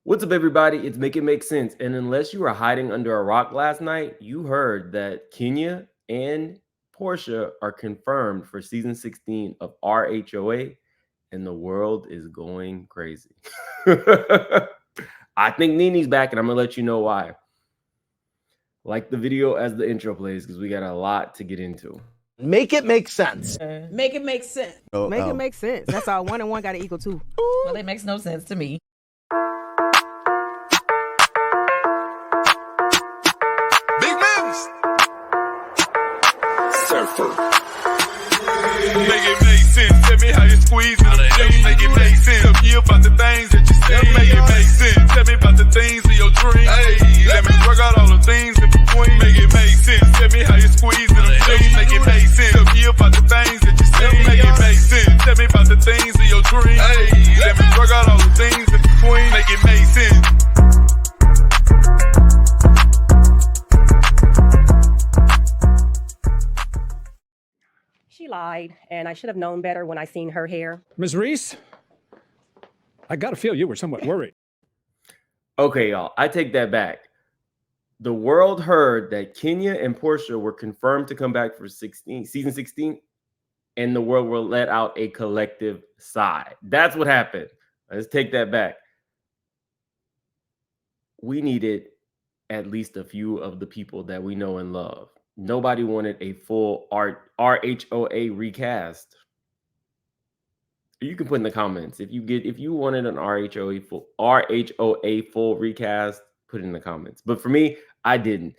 What's up, everybody? It's Make It Make Sense. And unless you were hiding under a rock last night, you heard that Kenya and Porsha are confirmed for season 16 of RHOA, and the world is going crazy. I think Nene's back, and I'm going to let you know why. Like the video as the intro plays, because we got a lot to get into. Make it make sense. Make it make sense. Make it make sense. That's all. 1 and 1 got to equal 2. Well, it makes no sense to me. Big moves. Surfer. Make it make sense. Tell me how you squeeze it. Make it make sense. Tell me about the things that you see. Make it make sense. Tell me about the things of your dreams. Hey, let me work out all the things in between. Make it make sense. Tell me how you squeeze it. Make it make sense. Tell me about the things that you see. Make it make sense. Tell me about the things of your dreams. Hey, let me work out all the things in between. Make it make sense. She lied, and I should have known better when I seen her hair. Ms. Reese, I got to feel you were somewhat worried. Okay, y'all, I take that back. The world heard that Kenya and Porsha were confirmed to come back for season 16, and the world will let out a collective sigh. That's what happened. Let's take that back. We needed at least a few of the people that we know and love. Nobody wanted a full RHOA recast. You can put in the comments if you wanted an RHOA full recast, put it in the comments. But for me, I didn't.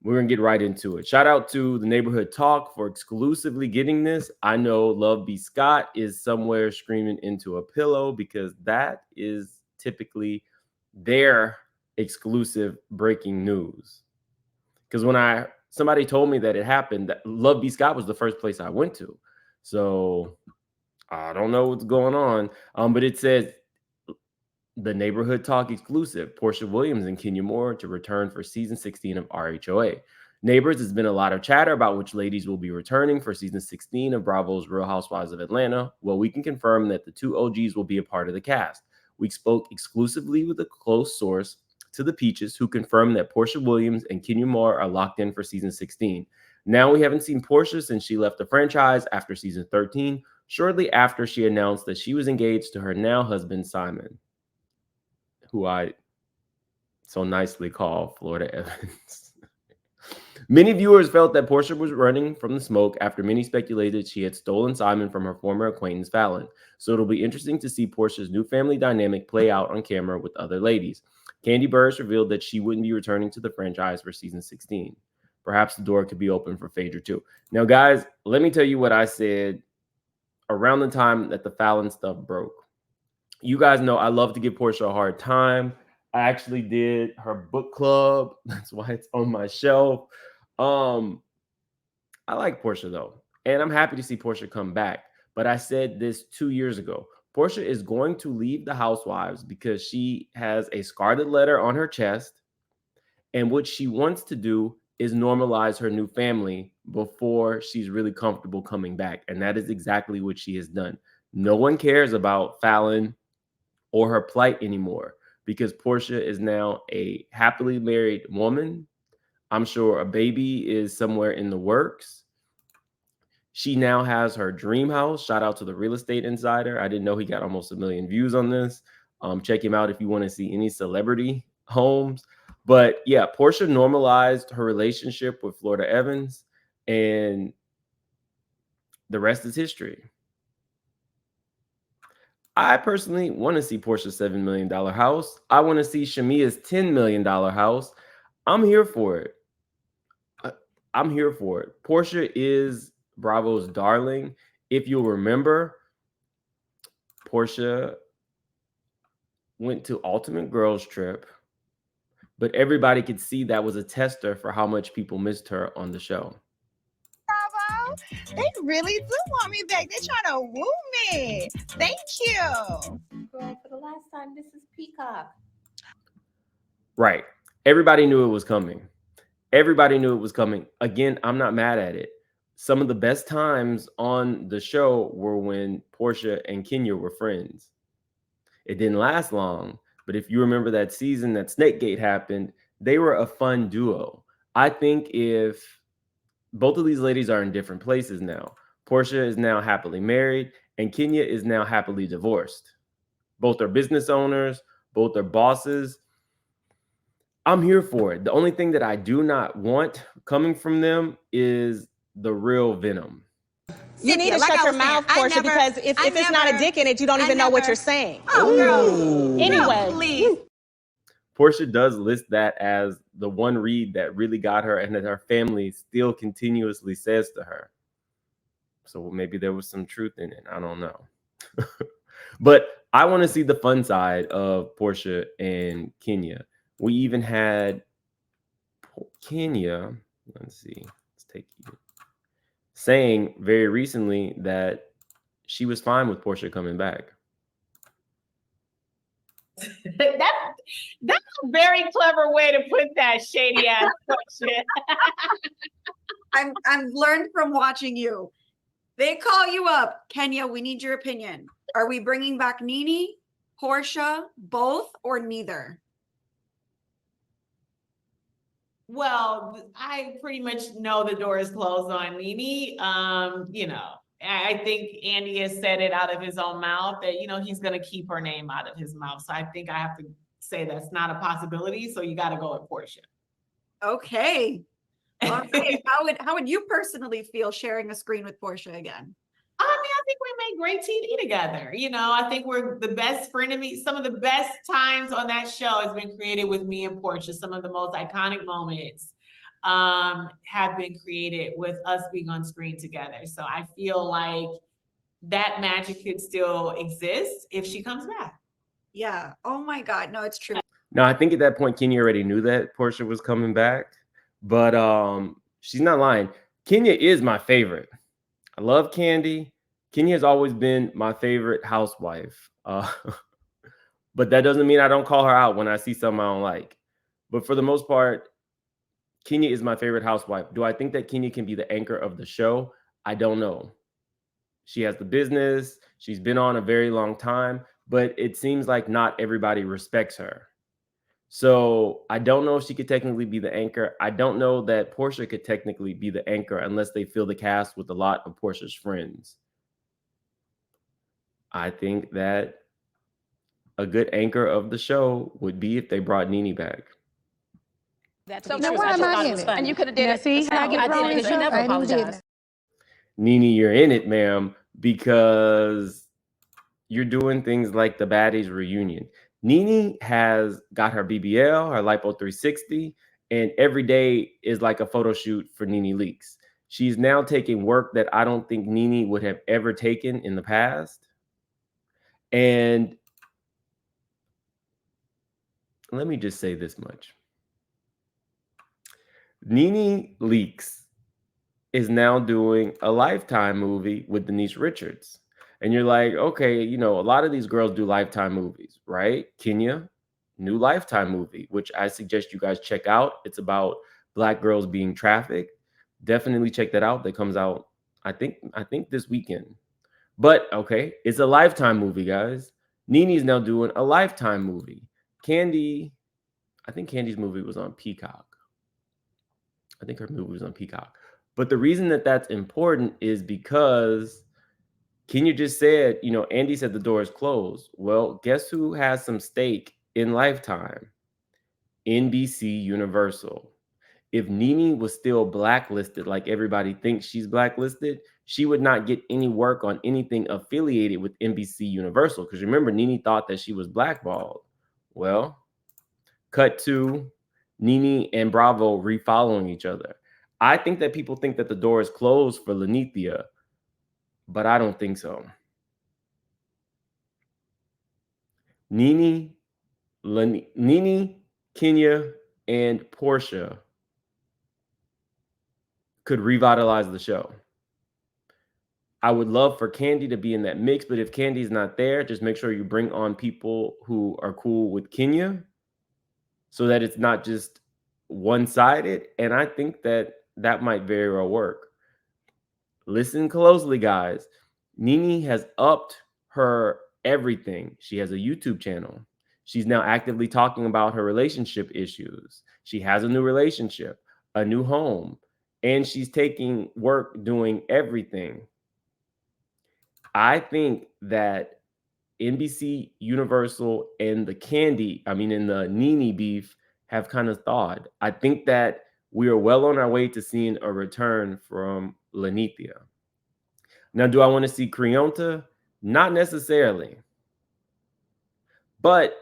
We're gonna get right into it. Shout out to the Neighborhood Talk for exclusively getting this. I know Love B. Scott is somewhere screaming into a pillow because that is typically their exclusive breaking news. Because when somebody told me that it happened, that Love B. Scott was the first place I went to. So I don't know what's going on. But it says the Neighborhood Talk exclusive, Porsha Williams and Kenya Moore to return for season 16 of RHOA. Neighbors, there's been a lot of chatter about which ladies will be returning for season 16 of Bravo's Real Housewives of Atlanta. Well, we can confirm that the two OGs will be a part of the cast. We spoke exclusively with a close source to the Peaches, who confirmed that Porsha Williams and Kenya Moore are locked in for season 16. Now, we haven't seen Porsha since she left the franchise after season 13, shortly after she announced that she was engaged to her now husband, Simon, who I so nicely call Florida Evans. Many viewers felt that Porsha was running from the smoke after many speculated she had stolen Simon from her former acquaintance, Fallon. So it'll be interesting to see Porsha's new family dynamic play out on camera with other ladies. Kandi Burruss revealed that she wouldn't be returning to the franchise for season 16. Perhaps the door could be open for Phaedra too. Now, guys, let me tell you what I said around the time that the Fallon stuff broke. You guys know I love to give Porsha a hard time. I actually did her book club. That's why it's on my shelf. I like Porsha, though, and I'm happy to see Porsha come back. But I said this 2 years ago. Porsha is going to leave the Housewives because she has a scarlet letter on her chest, and what she wants to do is normalize her new family before she's really comfortable coming back, and that is exactly what she has done. No one cares about Fallon or her plight anymore because Porsha is now a happily married woman. I'm sure a baby is somewhere in the works. She now has her dream house. Shout out to the Real Estate Insider. I didn't know he got almost 1 million views on this. Check him out if you want to see any celebrity homes. But yeah, Porsha normalized her relationship with Florida Evans, and the rest is history. I personally want to see Porsha's $7 million house. I want to see Shamia's $10 million house. I'm here for it. I'm here for it. Porsha is Bravo's darling. If you'll remember, Porsha went to Ultimate Girls Trip, but everybody could see that was a tester for how much people missed her on the show. Bravo, they really do want me back. They're trying to woo me. Thank you. Girl, for the last time, this is Peacock. Right. Everybody knew it was coming. Everybody knew it was coming. Again, I'm not mad at it. Some of the best times on the show were when Porsha and Kenya were friends. It didn't last long, But if you remember that season that Snakegate happened, they were a fun duo. I think if both of these ladies are in different places now. Porsha is now happily married, and Kenya is now happily divorced. Both are business owners, both are bosses. I'm here for it. The only thing that I do not want coming from them is the real venom. You need to shut your mouth, Porsha, because if it's not a dick in it, you don't even know what you're saying. Oh, girl. Anyway. Girl, please. Porsha does list that as the one read that really got her and that her family still continuously says to her. So maybe there was some truth in it. I don't know. But I want to see the fun side of Porsha and Kenya. We even had Kenya, let's see, let's take you, saying very recently that she was fine with Porsha coming back. That's a very clever way to put that shady ass question. I've learned from watching you. They call you up, Kenya. We need your opinion. Are we bringing back Nene, Porsha, both, or neither? Well, I pretty much know the door is closed on Nene. You know, I think Andy has said it out of his own mouth that, you know, he's going to keep her name out of his mouth. So I think I have to say that's not a possibility. So you got to go with Porsha. Okay. All right. How would you personally feel sharing a screen with Porsha again? I mean, I think we made great TV together. You know, I think we're the best frenemies. Some of the best times on that show has been created with me and Porsha. Some of the most iconic moments have been created with us being on screen together. So I feel like that magic could still exist if she comes back. Yeah. Oh my God. No, it's true. Now, I think at that point, Kenya already knew that Porsha was coming back, but she's not lying. Kenya is my favorite. I love Kandi. Kenya has always been my favorite housewife. But that doesn't mean I don't call her out when I see something I don't like. But for the most part, Kenya is my favorite housewife. Do I think that Kenya can be the anchor of the show? I don't know. She has the business. She's been on a very long time, but it seems like not everybody respects her. So I don't know if she could technically be the anchor. I don't know that Porsha could technically be the anchor unless they fill the cast with a lot of Porsha's friends. I think that a good anchor of the show would be if they brought Nene back. So now why am I in it? And you could have did it. See how I get thrown in? You never apologize. Nene, you're in it, ma'am, because you're doing things like the Baddies reunion. Nene has got her BBL, her Lipo 360, and every day is like a photo shoot for Nene Leakes. She's now taking work that I don't think Nene would have ever taken in the past. And let me just say this much. Nene Leakes is now doing a Lifetime movie with Denise Richards. And you're like, okay, you know, a lot of these girls do Lifetime movies, right? Kenya, new Lifetime movie, which I suggest you guys check out. It's about Black girls being trafficked. Definitely check that out. That comes out, I think this weekend. But okay, it's a Lifetime movie, guys. Nene's now doing a Lifetime movie. Kandi, I think Kandi's movie was on Peacock. I think her movie was on Peacock. But the reason that that's important is because Kenya just said, you know, Andy said the door is closed. Well, guess who has some stake in Lifetime? NBC Universal. If Nene was still blacklisted like everybody thinks she's blacklisted, she would not get any work on anything affiliated with NBC Universal. Because remember, Nene thought that she was blackballed. Well, cut to Nene and Bravo refollowing each other. I think that people think that the door is closed for Lenithia, but I don't think so. Nene, Kenya, and Porsha could revitalize the show. I would love for Kandi to be in that mix, but if Kandi's not there, just make sure you bring on people who are cool with Kenya so that it's not just one-sided. And I think that that might very well work. Listen closely, guys. Nene has upped her everything. She has a YouTube channel. She's now actively talking about her relationship issues. She has a new relationship, a new home, and she's taking work doing everything. I think that NBC, Universal, and the Nene beef have kind of thawed. I think that we are well on our way to seeing a return from Lenithia. Now, do I want to see Creonta? Not necessarily. But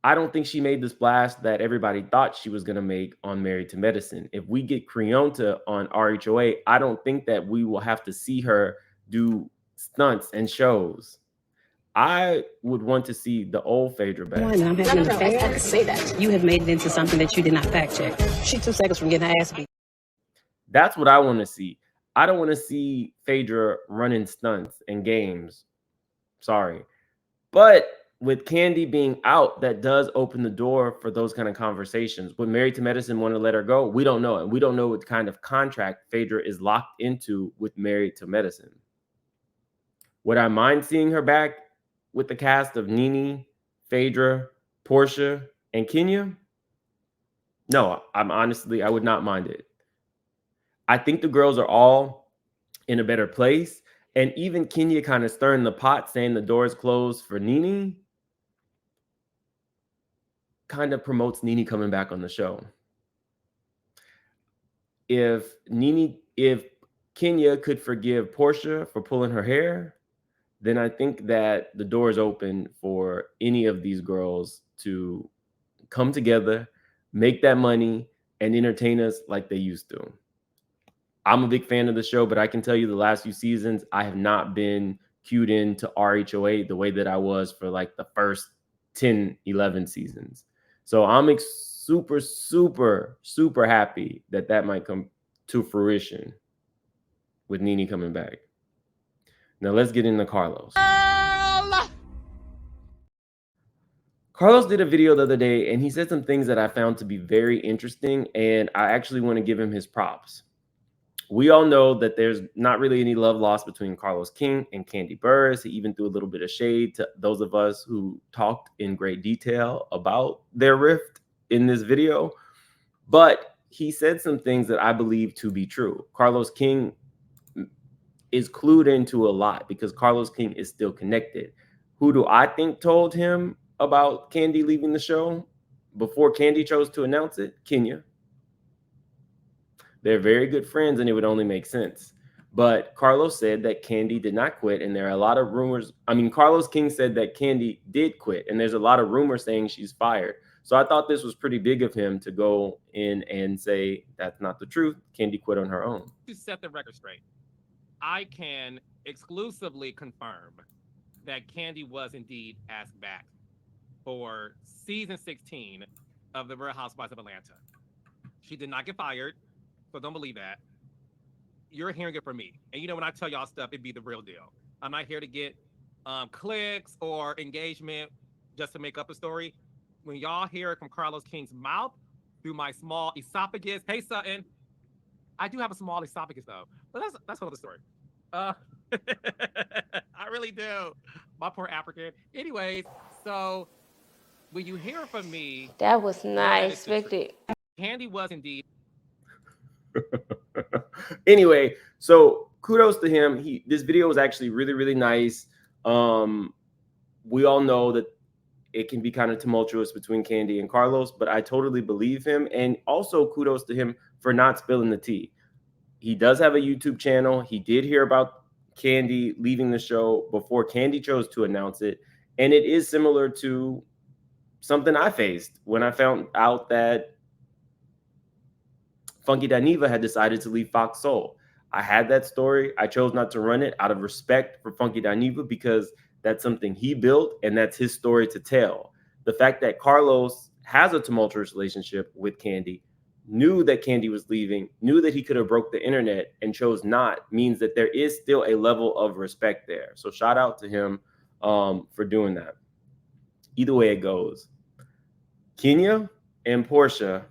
I don't think she made the splash that everybody thought she was going to make on Married to Medicine. If we get Creonta on RHOA, I don't think that we will have to see her do stunts and shows. I would want to see the old Phaedra back. I'm having an affair. I can say that. You have made it into something that you did not fact check. She 2 seconds from getting her ass beat. That's what I want to see. I don't want to see Phaedra running stunts and games. Sorry. But with Kandi being out, that does open the door for those kind of conversations. Would Married to Medicine want to let her go? We don't know. And we don't know what kind of contract Phaedra is locked into with Married to Medicine. Would I mind seeing her back with the cast of Nene, Phaedra, Porsha, and Kenya? No, I would not mind it. I think the girls are all in a better place. And even Kenya kind of stirring the pot, saying the door is closed for Nene, kind of promotes Nene coming back on the show. If Kenya could forgive Porsha for pulling her hair, then I think that the door is open for any of these girls to come together, make that money, and entertain us like they used to. I'm a big fan of the show, but I can tell you the last few seasons, I have not been cued into RHOA the way that I was for like the first 10, 11 seasons. So I'm super, super, super happy that that might come to fruition with Nene coming back. Now let's get into Carlos. Carlos did a video the other day and he said some things that I found to be very interesting, and I actually want to give him his props. We all know that there's not really any love lost between Carlos King and Kandi Burruss. He even threw a little bit of shade to those of us who talked in great detail about their rift in this video. But he said some things that I believe to be true. Carlos King is clued into a lot because Carlos King is still connected. Who do I think told him about Kandi leaving the show before Kandi chose to announce it? Kenya. They're very good friends and it would only make sense. But Carlos said that Kandi did not quit, and there are a lot of rumors. I mean, Carlos King said that Kandi did quit, and there's a lot of rumors saying she's fired. So I thought this was pretty big of him to go in and say that's not the truth. Kandi quit on her own. To set the record straight, I can exclusively confirm that Kandi was indeed asked back for season 16 of The Real Housewives of Atlanta. She did not get fired, so don't believe that. You're hearing it from me. And you know, when I tell y'all stuff, it'd be the real deal. I'm not here to get clicks or engagement just to make up a story. When y'all hear it from Carlos King's mouth through my small esophagus, hey, Sutton, I do have a small esophagus though, but that's another story. I really do. My poor African. Anyways, so when you hear from me, That was not expected. Kandi was indeed. Anyway, so kudos to him. This video was actually really, really nice. We all know that it can be kind of tumultuous between Kandi and Carlos, but I totally believe him. And also kudos to him for not spilling the tea. He does have a YouTube channel. He did hear about Kandi leaving the show before Kandi chose to announce it. And it is similar to something I faced when I found out that Funky Dineva had decided to leave Fox Soul. I had that story. I chose not to run it out of respect for Funky Dineva because that's something he built and that's his story to tell. The fact that Carlos has a tumultuous relationship with Kandi, knew that Kandi was leaving, knew that he could have broke the internet and chose not, means that there is still a level of respect there. So shout out to him for doing that. Either way it goes. Kenya and Porsha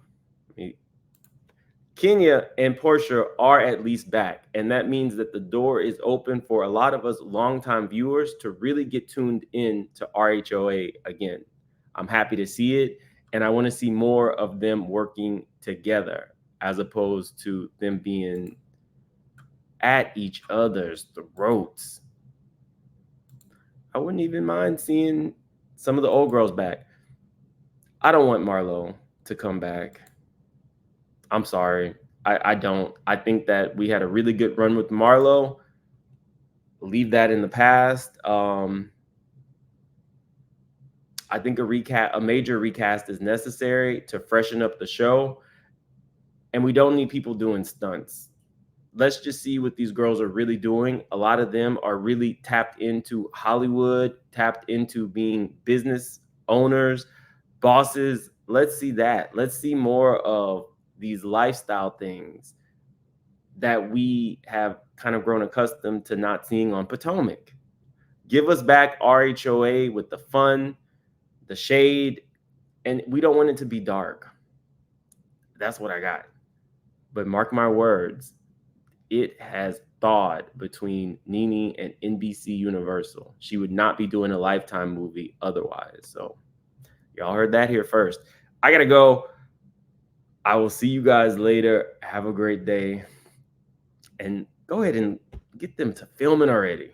are at least back. And that means that the door is open for a lot of us longtime viewers to really get tuned in to RHOA again. I'm happy to see it. And I want to see more of them working together as opposed to them being at each other's throats. I wouldn't even mind seeing some of the old girls back. I don't want Marlo to come back. I'm sorry. I don't. I think that we had a really good run with Marlo. Leave that in the past. I think a major recast is necessary to freshen up the show. And we don't need people doing stunts. Let's just see what these girls are really doing. A lot of them are really tapped into Hollywood, tapped into being business owners, bosses. Let's see that. Let's see more of these lifestyle things that we have kind of grown accustomed to not seeing on Potomac. Give us back RHOA with the fun, the shade, and we don't want it to be dark. That's what I got. But mark my words, it has thawed between Nene and NBC Universal. She would not be doing a Lifetime movie otherwise. So y'all heard that here first. I gotta go. I will see you guys later. Have a great day. And go ahead and get them to filming already.